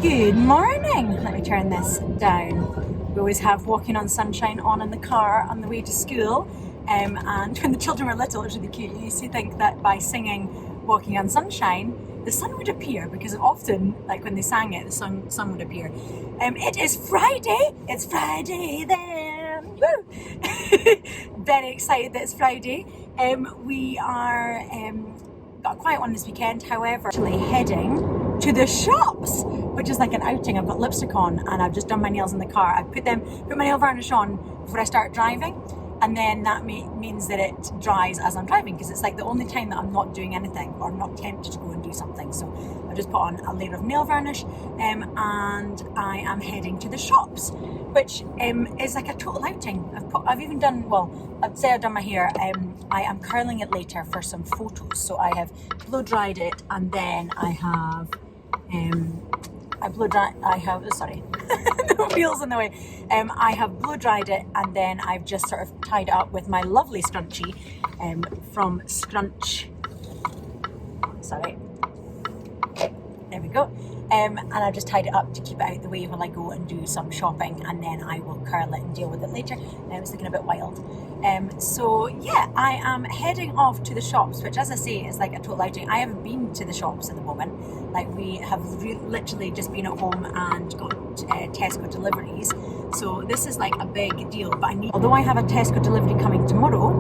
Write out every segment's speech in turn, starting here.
Good morning. Let me turn this down. We always have Walking on Sunshine on in the car on the way to school. And when the children were little, it was really cute. You used to think that by singing Walking on Sunshine, the sun would appear, because often, like when they sang it, the sun would appear. It is Friday. It's Friday then. Woo! Very excited that it's Friday. We are got a quiet one this weekend. However, actually heading to the shops, which is like an outing. I've got lipstick on and I've just done my nails in the car. I put my nail varnish on before I start driving, and then that means that it dries as I'm driving, because it's like the only time that I'm not doing anything or not tempted to go and do something. So I just put on a layer of nail varnish, and I am heading to the shops, which is like a total outing. I've even done, well, I'd say I've done my hair. I am curling it later for some photos. So I have blow dried it, and then I have sorry, no wheels in the way. I have blow dried it, and then I've just sort of tied it up with my lovely scrunchie from Scrunch. Sorry. There we go. And I've just tied it up to keep it out of the way while I go and do some shopping, and then I will curl it and deal with it later. It's looking a bit wild. So yeah, I am heading off to the shops, which, as I say, is like a total outing. I haven't been to the shops at the moment. Like, we have literally just been at home and got Tesco deliveries. So this is like a big deal. But although I have a Tesco delivery coming tomorrow,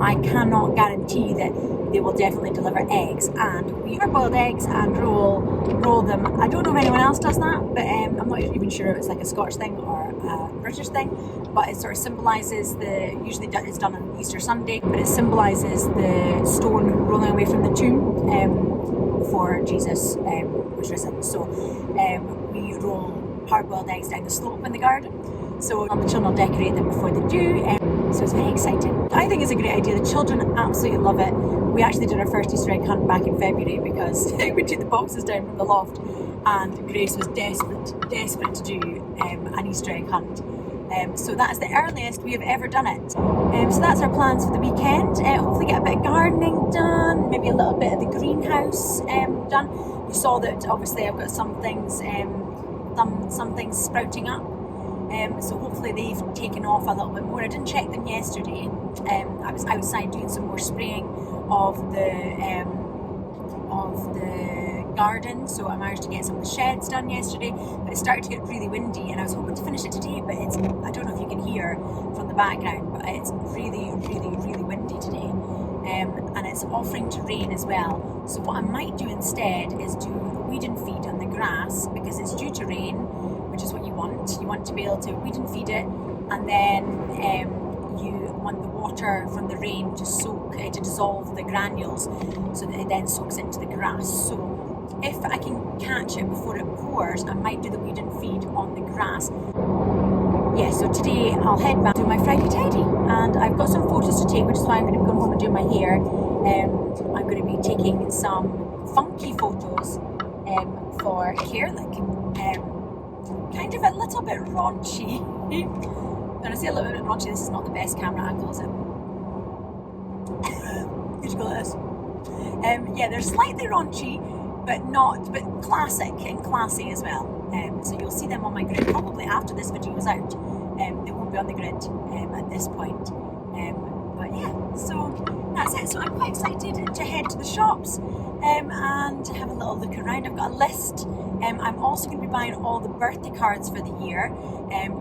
I cannot guarantee that they will definitely deliver eggs, and we boiled eggs and roll them. I don't know if anyone else does that, but I'm not even sure if it's like a Scottish thing or a British thing, but it sort of symbolises usually it's done on Easter Sunday, but it symbolises the stone rolling away from the tomb for Jesus was risen. So we roll hard-boiled eggs down the slope in the garden. So the children will decorate them before they do. So it's very exciting. I think it's a great idea. The children absolutely love it. We actually did our first Easter egg hunt back in February, because we took the boxes down from the loft, and Grace was desperate to do an Easter egg hunt. So that is the earliest we have ever done it. So that's our plans for the weekend. Hopefully get a bit of gardening done, maybe a little bit of the greenhouse done. You saw that obviously I've got some things sprouting up. So hopefully they've taken off a little bit more. I didn't check them yesterday. I was outside doing some more spraying of the garden, so I managed to get some of the sheds done yesterday. But it started to get really windy, and I was hoping to finish it today. But I don't know if you can hear from the background, but it's really, really, really windy today, and it's offering to rain as well. So what I might do instead is do weed and feed on the grass, because it's due to rain, which is what you want. You want to be able to weed and feed it, and then you want the water from the rain to to dissolve the granules, so that it then soaks into the grass. So if I can catch it before it pours, I might do the weed and feed on the grass. Yeah, so today I'll head back to my Friday tidy, and I've got some photos to take, which is why I'm going to be going home and doing my hair. I'm going to be taking some funky photos for Carelik. Kind of a little bit raunchy. When I say a little bit raunchy, this is not the best camera angle, is it? Here's go this. Yeah, they're slightly raunchy, but classic and classy as well. So you'll see them on my grid probably after this video is out. They won't be on the grid at this point. But yeah, so that's it. So I'm quite excited to head to the shops and have a little look around. I've got a list. I'm also going to be buying all the birthday cards for the year.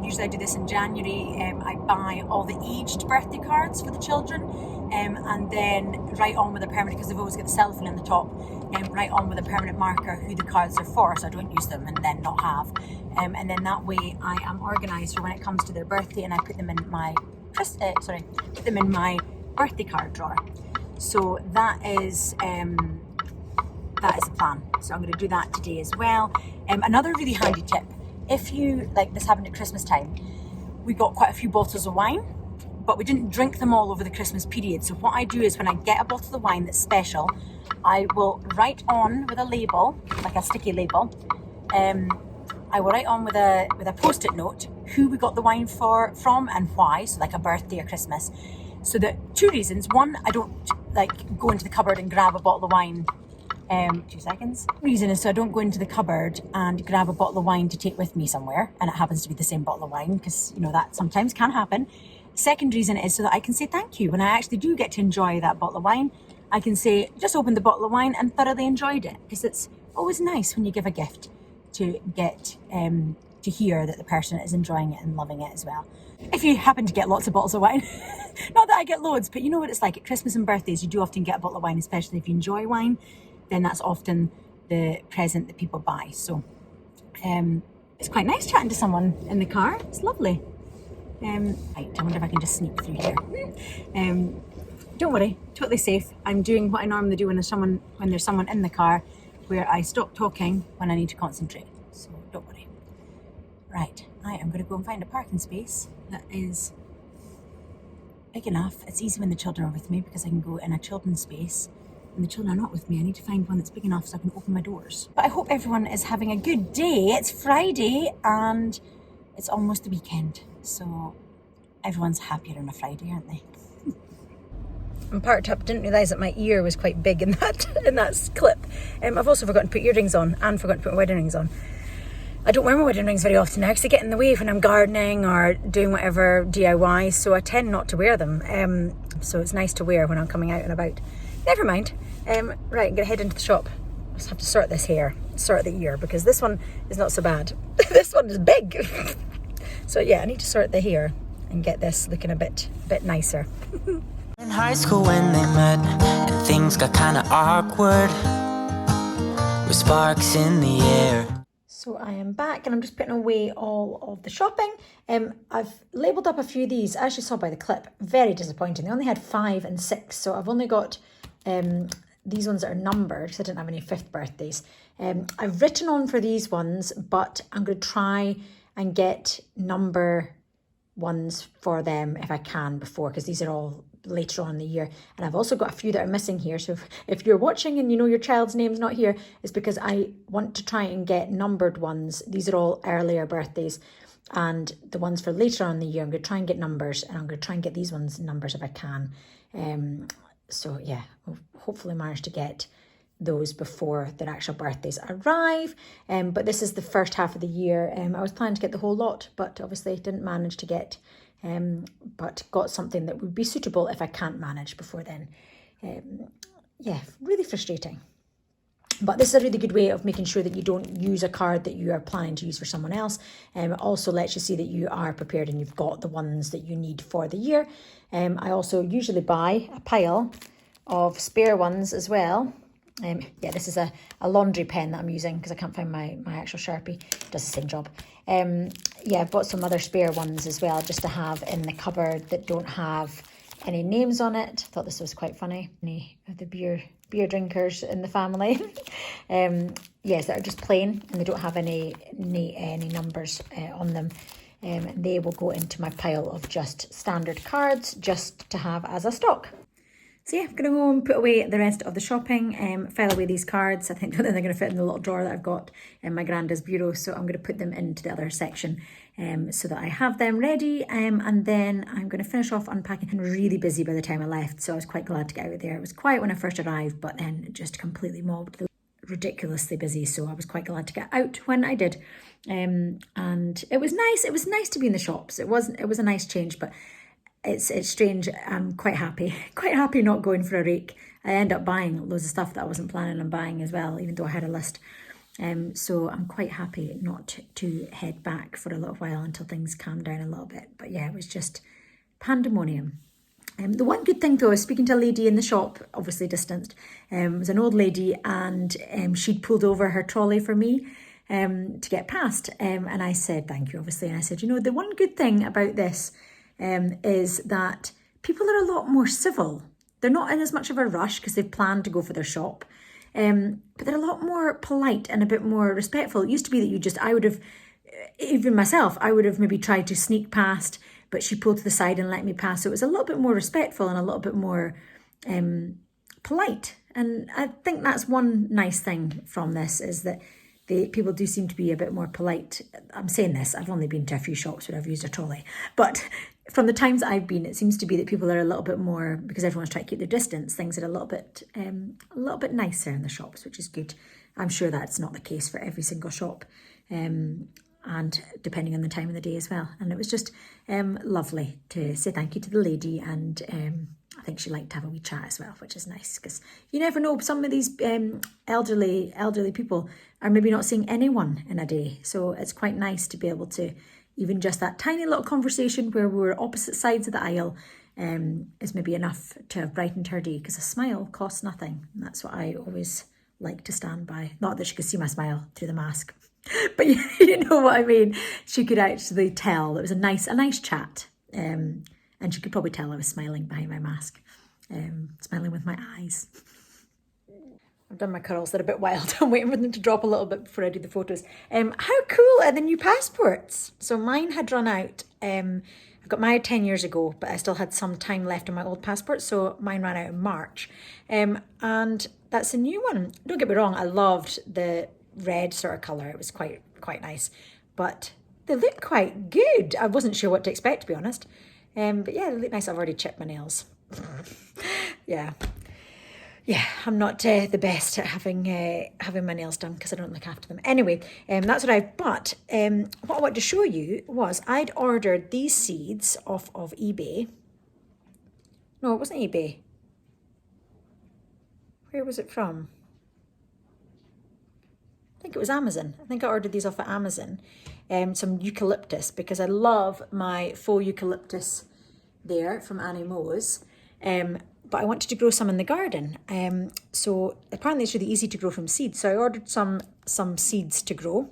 Usually I do this in January. I buy all the aged birthday cards for the children, and then write on with a permanent, because they've always got the cellophane on the top, and write on with a permanent marker who the cards are for, so I don't use them and then not have. And then that way I am organised for when it comes to their birthday, and I put them in my birthday card drawer. So that is the plan. So I'm going to do that today as well. Another really handy tip, if you, like this happened at Christmas time, we got quite a few bottles of wine, but we didn't drink them all over the Christmas period. So what I do is, when I get a bottle of wine that's special, I will write on with a label, like a sticky label. I will write on with a post-it note who we got the wine from and why, so like a birthday or Christmas. So that two reasons: one, I don't like go into the cupboard and grab a bottle of wine 2 seconds. Reason is so I don't go into the cupboard and grab a bottle of wine to take with me somewhere, and it happens to be the same bottle of wine, because you know that sometimes can happen. Second reason is so that I can say thank you when I actually do get to enjoy that bottle of wine. I can say, just opened the bottle of wine and thoroughly enjoyed it, because it's always nice when you give a gift to get to hear that the person is enjoying it and loving it as well. If you happen to get lots of bottles of wine, not that I get loads, but you know what it's like at Christmas and birthdays, you do often get a bottle of wine, especially if you enjoy wine, then that's often the present that people buy. So it's quite nice chatting to someone in the car. It's lovely. Right, I wonder if I can just sneak through here. Don't worry, totally safe. I'm doing what I normally do when there's someone in the car, where I stop talking when I need to concentrate. So don't worry. Right, I am going to go and find a parking space that is big enough. It's easy when the children are with me, because I can go in a children's space. When the children are not with me, I need to find one that's big enough so I can open my doors. But I hope everyone is having a good day. It's Friday and it's almost the weekend. So everyone's happier on a Friday, aren't they? I'm parked up, didn't realise that my ear was quite big in that clip. I've also forgotten to put earrings on and forgotten to put my wedding rings on. I don't wear my wedding rings very often now because they get in the way when I'm gardening or doing whatever DIY, so I tend not to wear them. So it's nice to wear when I'm coming out and about. Never mind. Right, I'm going to head into the shop. I just have to sort this hair, sort the ear, because this one is not so bad. This one is big. So yeah, I need to sort the hair and get this looking a bit nicer. In high school when they met and things got kind of awkward, with sparks in the air. So I am back and I'm just putting away all of the shopping. I've labelled up a few of these, as you saw by the clip. Very disappointing. They only had 5 and 6, so I've only got these ones that are numbered, because I didn't have any 5th birthdays. I've written on for these ones, but I'm going to try and get number ones for them if I can before, because these are all later on in the year. And I've also got a few that are missing here, so if you're watching and you know your child's name's not here, it's because I want to try and get numbered ones. These are all earlier birthdays, and the ones for later on in the year I'm going to try and get numbers, and I'm going to try and get these ones numbers if I can. So yeah, we'll hopefully manage to get those before their actual birthdays arrive. But this is the first half of the year. I was planning to get the whole lot, but obviously didn't manage to get, but got something that would be suitable if I can't manage before then. Yeah, really frustrating. But this is a really good way of making sure that you don't use a card that you are planning to use for someone else. It also lets you see that you are prepared and you've got the ones that you need for the year. I also usually buy a pile of spare ones as well. Yeah, this is a laundry pen that I'm using because I can't find my actual Sharpie. It does the same job. Yeah, I've bought some other spare ones as well, just to have in the cupboard that don't have any names on it. I thought this was quite funny. Any of the beer drinkers in the family. Yes, that are just plain and they don't have any numbers on them. They will go into my pile of just standard cards, just to have as a stock. So yeah, I'm going to go and put away the rest of the shopping, file away these cards. I think they're going to fit in the little drawer that I've got in my granda's bureau, so I'm going to put them into the other section so that I have them ready, and then I'm going to finish off unpacking. I'm really busy by the time I left, so I was quite glad to get out of there. It was quiet when I first arrived, but then it just completely mobbed. Ridiculously busy, so I was quite glad to get out when I did. And it was nice. It was nice to be in the shops. It was a nice change, but it's strange. I'm quite happy not going for a rake. I end up buying loads of stuff that I wasn't planning on buying as well, even though I had a list. So I'm quite happy not to head back for a little while until things calm down a little bit. But yeah, it was just pandemonium. The one good thing though, I was speaking to a lady in the shop, obviously distanced. It was an old lady, and she'd pulled over her trolley for me to get past. And I said, thank you, obviously. And I said, you know, the one good thing about this is that people are a lot more civil. They're not in as much of a rush because they've planned to go for their shop. But they're a lot more polite and a bit more respectful. It used to be that I would have, even myself, I would have maybe tried to sneak past, but she pulled to the side and let me pass. So it was a little bit more respectful and a little bit more polite. And I think that's one nice thing from this, is that people do seem to be a bit more polite. I'm saying this, I've only been to a few shops where I've used a trolley, but from the times I've been, it seems to be that people are a little bit more, because everyone's trying to keep their distance, things are a little bit nicer in the shops, which is good. I'm sure that's not the case for every single shop, and depending on the time of the day as well. And it was just lovely to say thank you to the lady, and I think she liked to have a wee chat as well, which is nice, because you never know, some of these elderly people are maybe not seeing anyone in a day, so it's quite nice to be able to, even just that tiny little conversation where we're opposite sides of the aisle is maybe enough to have brightened her day, because a smile costs nothing. And that's what I always like to stand by. Not that she could see my smile through the mask, but you know what I mean. She could actually tell. It was a nice chat. And she could probably tell I was smiling behind my mask, smiling with my eyes. I've done my curls, they're a bit wild. I'm waiting for them to drop a little bit before I do the photos. How cool are the new passports? So mine had run out. I got married 10 years ago, but I still had some time left on my old passport, so mine ran out in March. And that's a new one. Don't get me wrong, I loved the red sort of colour. It was quite nice, but they look quite good. I wasn't sure what to expect, to be honest. But yeah, they look nice. I've already chipped my nails. Yeah, I'm not the best at having my nails done, because I don't look after them. Anyway, that's what I've, but what I wanted to show you was I'd ordered these seeds off of eBay. No, it wasn't eBay. Where was it from? I think it was Amazon. I think I ordered these off of Amazon. Some eucalyptus, because I love my faux eucalyptus there from Annie Mo's. But I wanted to grow some in the garden. So apparently it's really easy to grow from seeds. So I ordered some seeds to grow.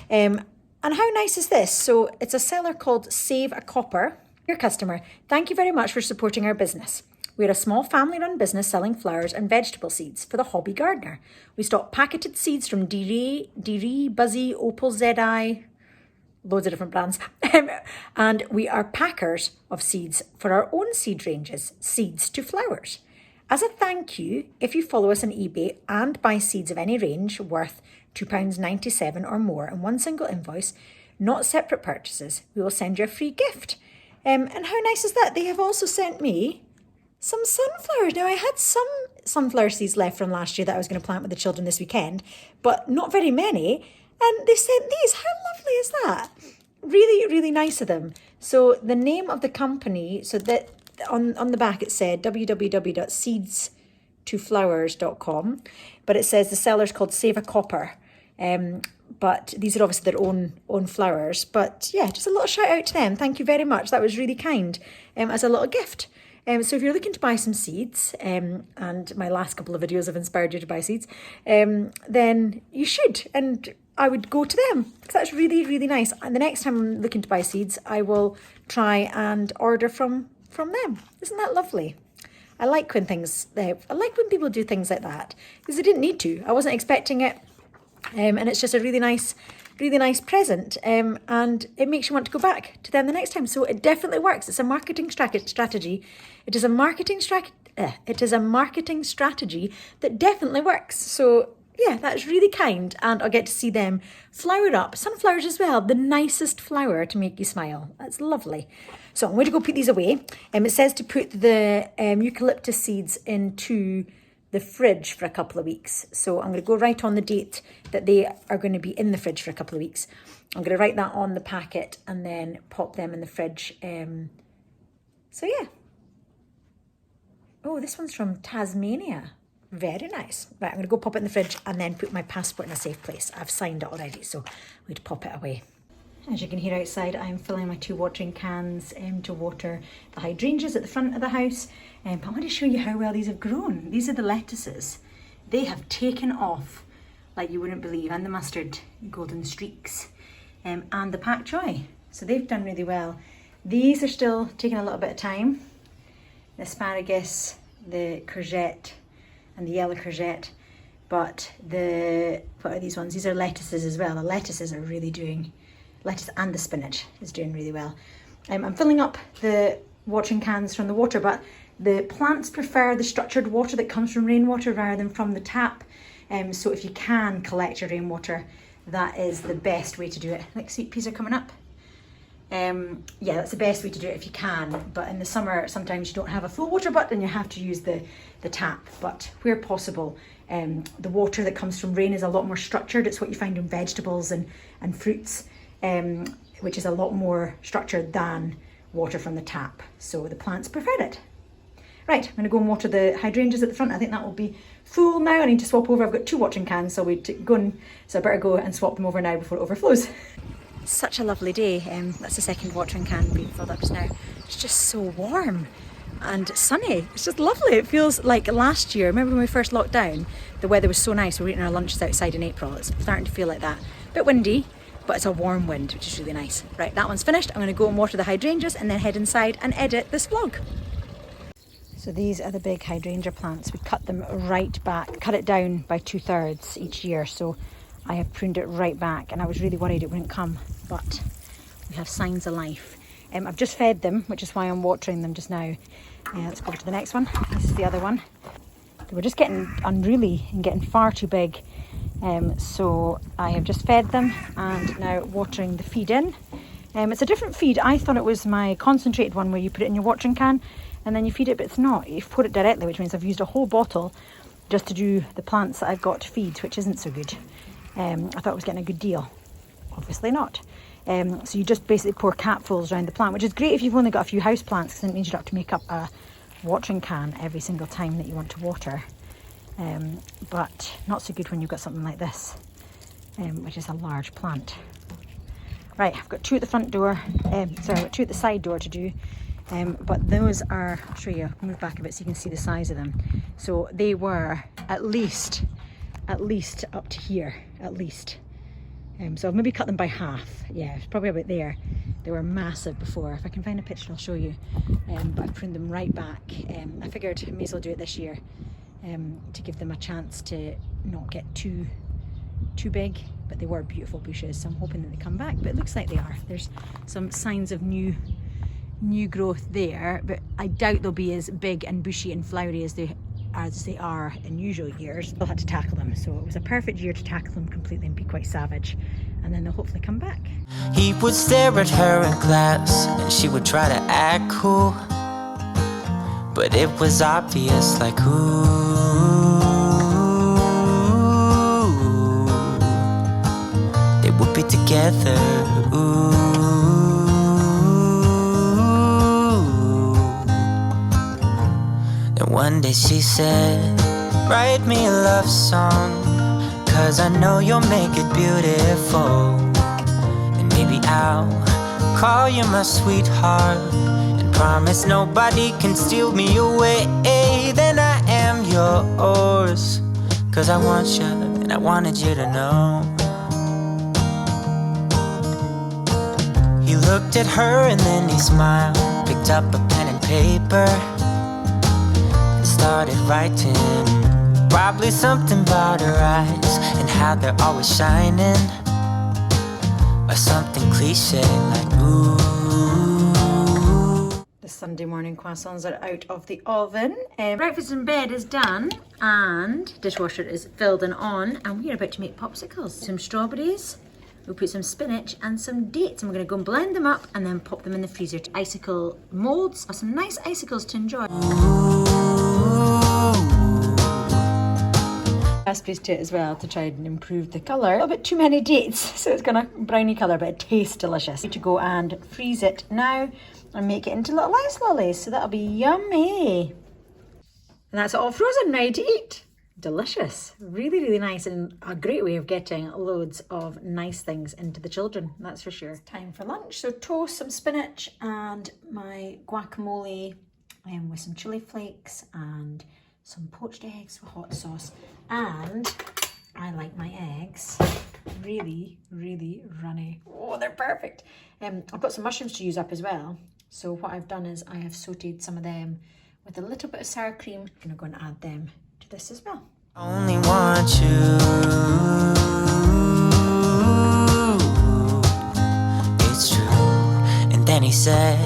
And how nice is this? So it's a seller called Save a Copper. Dear customer, thank you very much for supporting our business. We're a small family-run business selling flowers and vegetable seeds for the hobby gardener. We stock packeted seeds from Dee, Buzzy, Opal, ZI, loads of different brands. And we are packers of seeds for our own seed ranges, Seeds to Flowers. As a thank you, if you follow us on eBay and buy seeds of any range worth £2.97 or more in one single invoice, not separate purchases, we will send you a free gift. And how nice is that? They have also sent me some sunflowers. Now, I had some sunflower seeds left from last year that I was going to plant with the children this weekend, but not very many. And they sent these. How lovely is that? Really, really nice of them. So the name of the company, so that on the back it said www.seedstoflowers.com, but it says the seller's called Save a Copper. But these are obviously their own flowers. But yeah, just a little shout out to them. Thank you very much. That was really kind, as a little gift. So if you're looking to buy some seeds, and my last couple of videos have inspired you to buy seeds, then you should. And I would go to them, because that's really, really nice. And the next time I'm looking to buy seeds, I will try and order from them. Isn't that lovely? I like when people do things like that, because I didn't need to. I wasn't expecting it. And it's just a really nice present, and it makes you want to go back to them the next time. So it definitely works. It's a marketing strategy. It is a marketing strategy that definitely works. So yeah, that's really kind, and I'll get to see them flower up. Sunflowers as well, the nicest flower to make you smile. That's lovely. So I'm going to go put these away. It says to put the eucalyptus seeds into the fridge for a couple of weeks. So I'm going to go right on the date that they are going to be in the fridge for a couple of weeks. I'm going to write that on the packet and then pop them in the fridge. So yeah. Oh, this one's from Tasmania. Very nice. Right, I'm going to go pop it in the fridge and then put my passport in a safe place. I've signed it already, so I'm going to pop it away. As you can hear outside, I'm filling my 2 watering cans to water the hydrangeas at the front of the house. But I want to show you how well these have grown. These are the lettuces. They have taken off like you wouldn't believe, and the mustard golden streaks, and the pak choi. So they've done really well. These are still taking a little bit of time. The asparagus, the courgette, and the yellow courgette. But what are these ones? These are lettuces as well. The lettuces are really doing, lettuce and the spinach is doing really well. I'm filling up the watering cans from the water, but the plants prefer the structured water that comes from rainwater rather than from the tap. So if you can collect your rainwater, that is the best way to do it. Like, sweet peas are coming up. Yeah, that's the best way to do it if you can. But in the summer, sometimes you don't have a full water butt and you have to use the tap. But where possible, the water that comes from rain is a lot more structured. It's what you find in vegetables and fruits, which is a lot more structured than water from the tap. So the plants prefer it. Right, I'm going to go and water the hydrangeas at the front. I think that will be full now. I need to swap over. I've got 2 watering cans, so so I better go and swap them over now before it overflows. Such a lovely day. That's the second watering can being filled up just now. It's just so warm and sunny. It's just lovely. It feels like last year. Remember when we first locked down? The weather was so nice. We were eating our lunches outside in April. It's starting to feel like that. A bit windy, but it's a warm wind, which is really nice. Right, that one's finished. I'm going to go and water the hydrangeas and then head inside and edit this vlog. So these are the big hydrangea plants. We cut them right back, cut it down by 2/3 each year. So I have pruned it right back, and I was really worried it wouldn't come, but we have signs of life. I've just fed them, which is why I'm watering them just now. Let's go to the next one. This is the other one. They were just getting unruly and getting far too big. So I have just fed them and now watering the feed in. It's a different feed. I thought it was my concentrated one where you put it in your watering can and then you feed it, but it's not. You pour it directly, which means I've used a whole bottle just to do the plants that I've got to feed, which isn't so good. I thought I was getting a good deal. Obviously not. So you just basically pour capfuls around the plant, which is great if you've only got a few house plants, because it means you don't have to make up a watering can every single time that you want to water. But not so good when you've got something like this, which is a large plant. Right, I've got 2 at the front door, I've got 2 at the side door to do. But those are, I'll show you, I'll move back a bit so you can see the size of them. So they were at least up to here, at least. So I've maybe cut them by half. Yeah, it's probably about there. They were massive before. If I can find a picture, I'll show you. But I pruned them right back. I figured I may as well do it this year to give them a chance to not get too big. But they were beautiful bushes, so I'm hoping that they come back. But it looks like they are. There's some signs of new growth there, but I doubt they'll be as big and bushy and flowery as they are in usual years. We'll have to tackle them, so it was a perfect year to tackle them completely and be quite savage, and then they'll hopefully come back. He would stare at her in class and she would try to act cool, but it was obvious, like, ooh, they would be together, ooh. One day she said, write me a love song, 'cause I know you'll make it beautiful. And maybe I'll call you my sweetheart and promise nobody can steal me away. Then I am yours, 'cause I want you and I wanted you to know. He looked at her and then he smiled, picked up a pen and paper, started writing, probably something about her eyes and how they're always shining, or something cliche like ooh. The Sunday morning croissants are out of the oven. Breakfast in bed is done and dishwasher is filled and on, and we're about to make popsicles. Some strawberries, we'll put some spinach and some dates, and we're going to go and blend them up and then pop them in the freezer. Icicle molds, some nice icicles to enjoy. Raspberries to it as well to try and improve the colour. A little bit too many dates, so it's got a browny colour, but it tastes delicious. Need to go and freeze it now and make it into little ice lollies, so that'll be yummy. And that's it all frozen, ready to eat. Delicious, really, really nice, and a great way of getting loads of nice things into the children, that's for sure. It's time for lunch, so toast, some spinach and my guacamole with some chili flakes and some poached eggs with hot sauce. And I like my eggs really, really runny. Oh, they're perfect. I've got some mushrooms to use up as well. So what I've done is I have sauteed some of them with a little bit of sour cream. I'm gonna go and add them to this as well. Only want you, it's true. And then he said,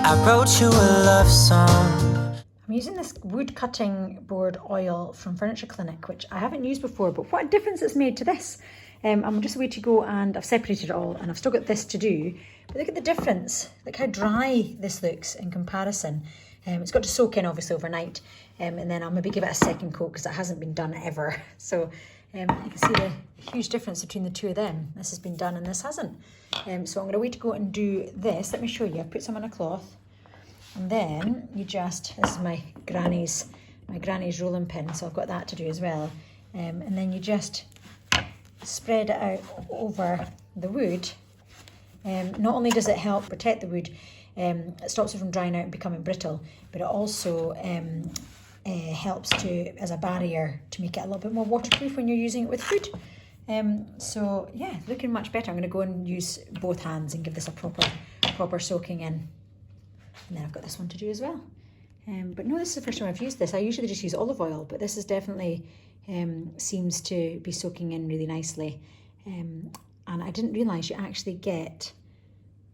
I wrote you a love song. I'm using this wood cutting board oil from Furniture Clinic, which I haven't used before, but what a difference it's made to this. I'm just a way to go, and I've separated it all, and I've still got this to do. But look at the difference. Look how dry this looks in comparison. It's got to soak in obviously overnight, and then I'll maybe give it a second coat because it hasn't been done ever. So you can see the huge difference between the two of them. This has been done and this hasn't. So I'm going to wait to go and do this. Let me show you. I've put some on a cloth, and then you just, this is my granny's rolling pin, so I've got that to do as well. And then you just spread it out over the wood. Not only does it help protect the wood, it stops it from drying out and becoming brittle, but it also helps to, as a barrier, to make it a little bit more waterproof when you're using it with food. So yeah, looking much better. I'm going to go and use both hands and give this a proper soaking in. And then I've got this one to do as well. But no, this is the first time I've used this. I usually just use olive oil, but this is definitely seems to be soaking in really nicely. And I didn't realise you actually get,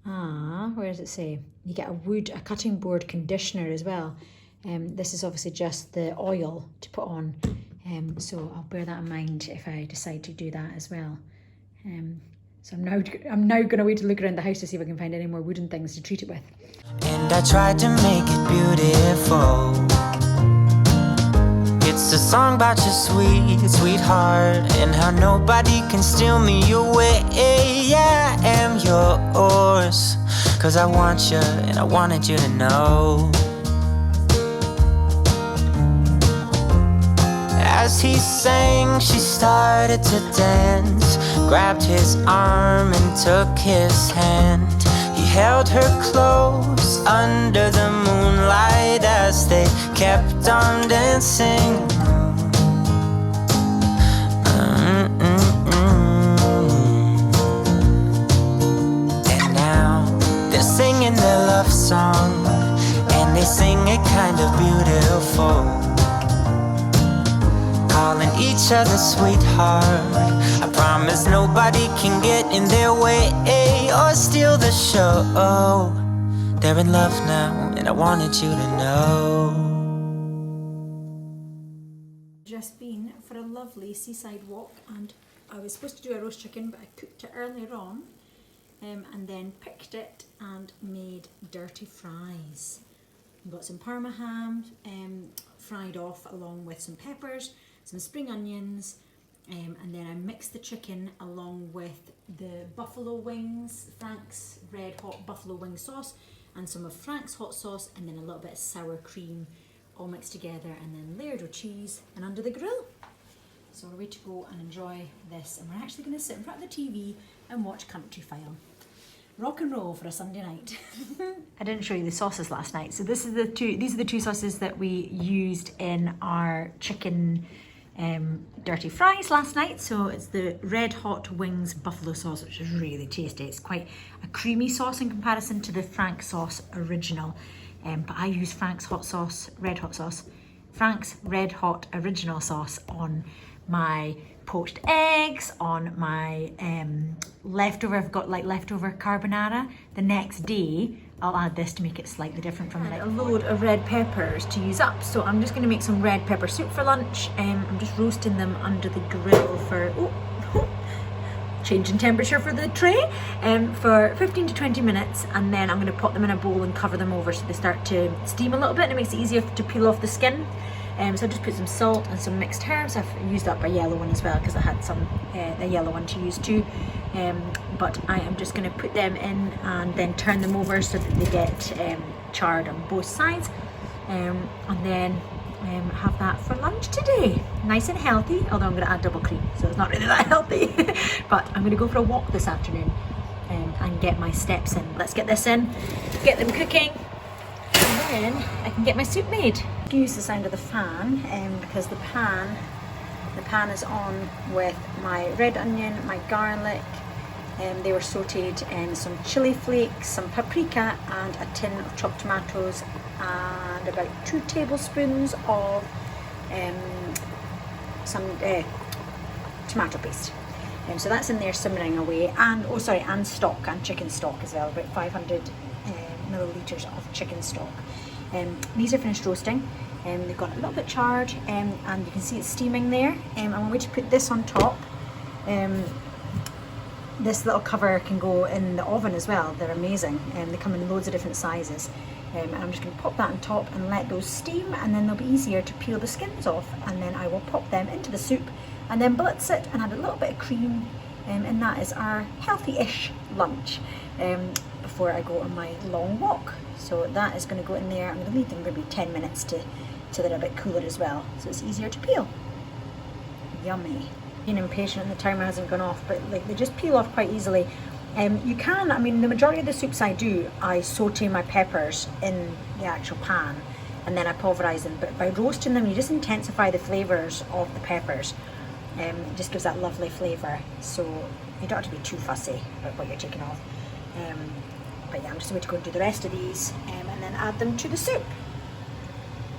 where does it say? You get a cutting board conditioner as well. This is obviously just the oil to put on. So I'll bear that in mind if I decide to do that as well. So I'm now going to wait to look around the house to see if I can find any more wooden things to treat it with. And I tried to make it beautiful. It's a song about your sweetheart, and how nobody can steal me away. Yeah, I am yours, 'cause I want you and I wanted you to know. As he sang, she started to dance, grabbed his arm and took his hand. He held her close under the moonlight as they kept on dancing. And now they're singing their love song, and they sing it kind of beautiful, calling each other sweetheart. I promise nobody can get in their way or steal the show. They're in love now, and I wanted you to know. Just been for a lovely seaside walk, and I was supposed to do a roast chicken, but I cooked it earlier on, and then picked it and made dirty fries. I've got some Parma ham fried off along with some peppers, some spring onions, and then I mixed the chicken along with the buffalo wings, Frank's red hot buffalo wing sauce, and some of Frank's hot sauce, and then a little bit of sour cream, all mixed together, and then layered with cheese and under the grill. So we're ready to go and enjoy this, and we're actually going to sit in front of the TV and watch Countryfile. Rock and roll for a Sunday night. I didn't show you the sauces last night, so these are the two sauces that we used in our chicken dirty fries last night. So it's the red hot wings buffalo sauce, which is really tasty. It's quite a creamy sauce in comparison to the Frank sauce original, but I use Frank's red hot original sauce on my poached eggs, on my leftover, I've got like leftover carbonara. The next day I'll add this to make it slightly different from the night. A load of red peppers to use up, so I'm just going to make some red pepper soup for lunch. I'm just roasting them under the grill for changing temperature for the tray for 15 to 20 minutes, and then I'm going to put them in a bowl and cover them over so they start to steam a little bit, and it makes it easier to peel off the skin. So I just put some salt and some mixed herbs. I've used up a yellow one as well because I had some the yellow one to use too. But I am just going to put them in and then turn them over so that they get charred on both sides, and then have that for lunch today. Nice and healthy, although I'm going to add double cream, so it's not really that healthy. But I'm going to go for a walk this afternoon and get my steps in. Let's get this in, get them cooking, and then I can get my soup made. Use the sound of the fan because the pan is on with my red onion, my garlic. They were sauteed in some chili flakes, some paprika, and a tin of chopped tomatoes, and about 2 tablespoons of some tomato paste. So that's in there simmering away, and stock, and chicken stock as well, about 500 millilitres of chicken stock. These are finished roasting. They've got a little bit charred, and you can see it's steaming there. I'm going to put this on top. This little cover can go in the oven as well. They're amazing, and they come in loads of different sizes. And I'm just going to pop that on top and let those steam, and then they'll be easier to peel the skins off. And then I will pop them into the soup and then blitz it and add a little bit of cream. And that is our healthy-ish lunch before I go on my long walk. So that is going to go in there. I'm going to leave them maybe 10 minutes till they're a bit cooler as well, so it's easier to peel. Yummy. Being impatient and the timer hasn't gone off, but like, they just peel off quite easily. You can, I mean, the majority of the soups I saute my peppers in the actual pan and then I pulverise them, but by roasting them you just intensify the flavours of the peppers. It just gives that lovely flavour, so you don't have to be too fussy about what you're taking off. But yeah, I'm just going to go and do the rest of these and then add them to the soup.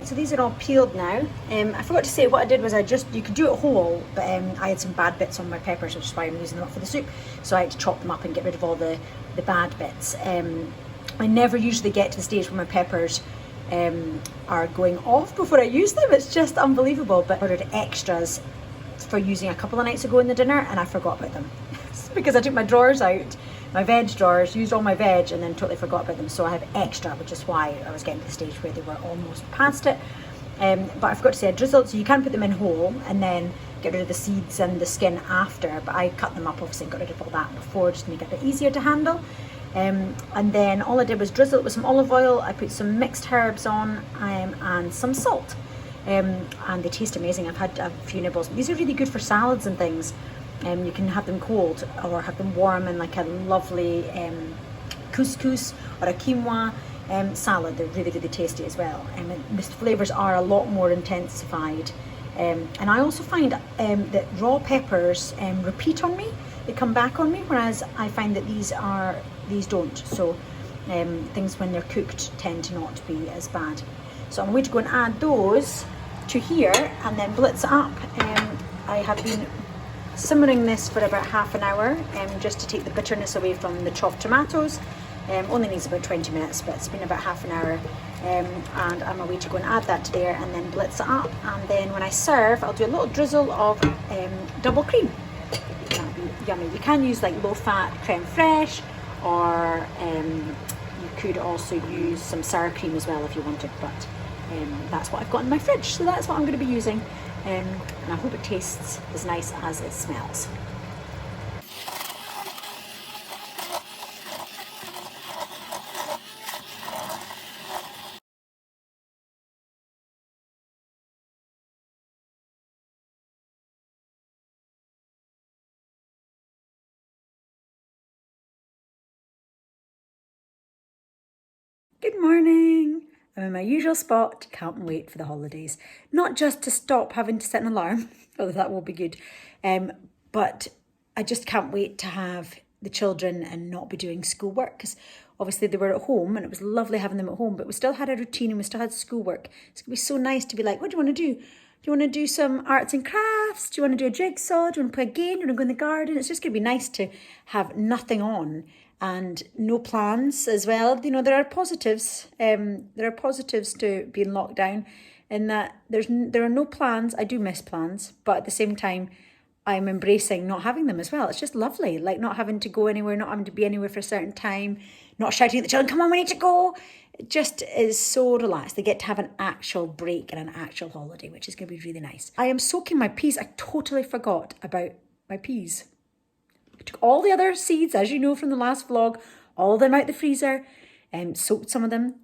So these are all peeled now. I forgot to say what I did was you could do it whole, but I had some bad bits on my peppers, which is why I'm using them up for the soup. So I had to chop them up and get rid of all the bad bits. I never usually get to the stage where my peppers are going off before I use them. It's just unbelievable. But I ordered extras for using a couple of nights ago in the dinner, and I forgot about them. Because I took my drawers out, my veg drawers, used all my veg and then totally forgot about them. So I have extra, which is why I was getting to the stage where they were almost past it. But I forgot to say I drizzled, so you can put them in whole and then get rid of the seeds and the skin after, but I cut them up obviously and got rid of all that before, just to make it a bit easier to handle. And then all I did was drizzle it with some olive oil. I put some mixed herbs on and some salt. And they taste amazing. I've had a few nibbles. These are really good for salads and things. You can have them cold or have them warm in like a lovely couscous or a quinoa salad. They're really, really tasty as well. And the flavours are a lot more intensified. And I also find that raw peppers repeat on me. They come back on me, whereas I find that these don't. So things when they're cooked tend to not be as bad. So I'm going to go and add those to here and then blitz it up. I have been simmering this for about half an hour just to take the bitterness away from the chopped tomatoes. Only needs about 20 minutes, but it's been about half an hour. And I'm away to go and add that to there and then blitz it up. And then when I serve, I'll do a little drizzle of double cream. That'll be yummy. You can use like low-fat creme fraiche, or you could also use some sour cream as well if you wanted, but that's what I've got in my fridge, so that's what I'm going to be using. And I hope it tastes as nice as it smells. Good morning. I'm in my usual spot, can't wait for the holidays. Not just to stop having to set an alarm, although that will be good, but I just can't wait to have the children and not be doing schoolwork, because obviously they were at home and it was lovely having them at home, but we still had a routine and we still had schoolwork. It's going to be so nice to be like, what do you want to do? Do you want to do some arts and crafts? Do you want to do a jigsaw? Do you want to play a game? Do you want to go in the garden? It's just going to be nice to have nothing on and no plans as well. You know, there are positives. There are positives to being locked down in that there are no plans. I do miss plans, but at the same time, I'm embracing not having them as well. It's just lovely, like not having to go anywhere, not having to be anywhere for a certain time, not shouting at the children, come on, we need to go. It just is so relaxed. They get to have an actual break and an actual holiday, which is going to be really nice. I am soaking my peas. I totally forgot about my peas. I took all the other seeds, as you know from the last vlog, all of them out the freezer, soaked some of them,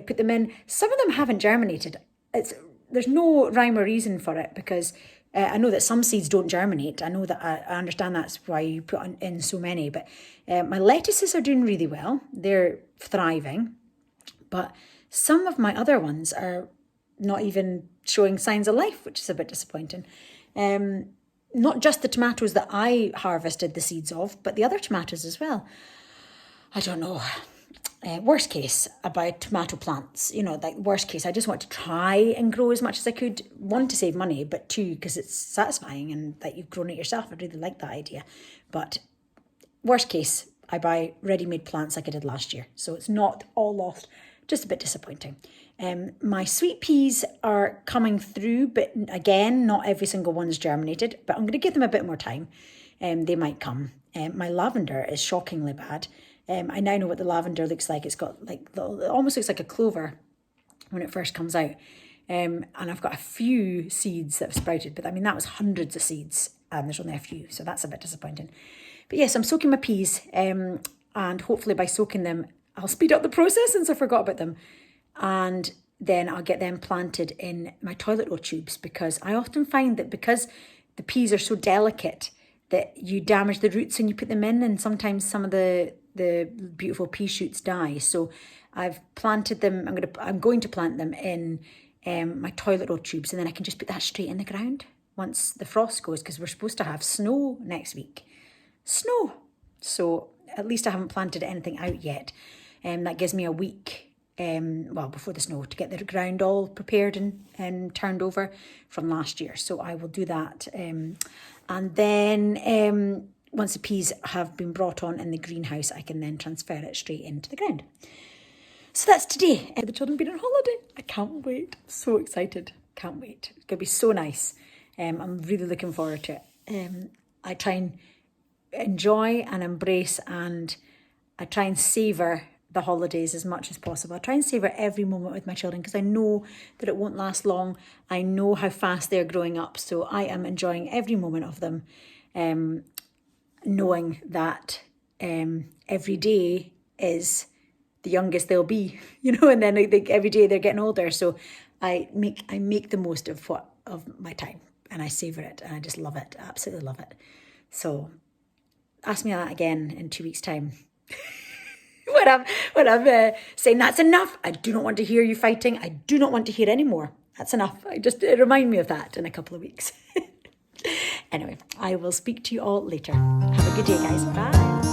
put them in. Some of them haven't germinated. There's no rhyme or reason for it, because I know that some seeds don't germinate. I know that I understand that's why you put in so many, but my lettuces are doing really well. They're thriving, but some of my other ones are not even showing signs of life, which is a bit disappointing. Not just the tomatoes that I harvested the seeds of, but the other tomatoes as well. I don't know. Worst case about tomato plants, you know, like worst case, I just want to try and grow as much as I could. One, to save money, but two, because it's satisfying and that you've grown it yourself. I really like that idea. But worst case, I buy ready-made plants like I did last year. So it's not all lost just a bit disappointing. My sweet peas are coming through, but again, not every single one's germinated, but I'm going to give them a bit more time. They might come. My lavender is shockingly bad. I now know what the lavender looks like. It's got like, it almost looks like a clover when it first comes out. And I've got a few seeds that have sprouted, but I mean, that was hundreds of seeds and there's only a few. So that's a bit disappointing. But yes, I'm soaking my peas and hopefully by soaking them, I'll speed up the process since I forgot about them. And then I'll get them planted in my toilet roll tubes, because I often find that because the peas are so delicate that you damage the roots when you put them in, and sometimes some of the beautiful pea shoots die. So I've planted them, I'm going to plant them in my toilet roll tubes, and then I can just put that straight in the ground once the frost goes, because we're supposed to have snow next week. Snow! So at least I haven't planted anything out yet. That gives me a week, before the snow, to get the ground all prepared and turned over from last year. So I will do that. And then once the peas have been brought on in the greenhouse, I can then transfer it straight into the ground. So that's today. The children have been on holiday. I can't wait. I'm so excited. Can't wait. It's going to be so nice. I'm really looking forward to it. I try and enjoy and embrace, and I try and savour the holidays as much as possible. I try and savour every moment with my children, because I know that it won't last long. I know how fast they're growing up, so I am enjoying every moment of them, knowing that every day is the youngest they'll be, and then every day they're getting older. So I make the most of my time, and I savour it, and I just love it, absolutely love it. So ask me that again in 2 weeks' time. when I'm saying that's enough, I do not want to hear you fighting. I do not want to hear any more. That's enough. Remind me of that in a couple of weeks. Anyway, I will speak to you all later. Have a good day, guys. Bye.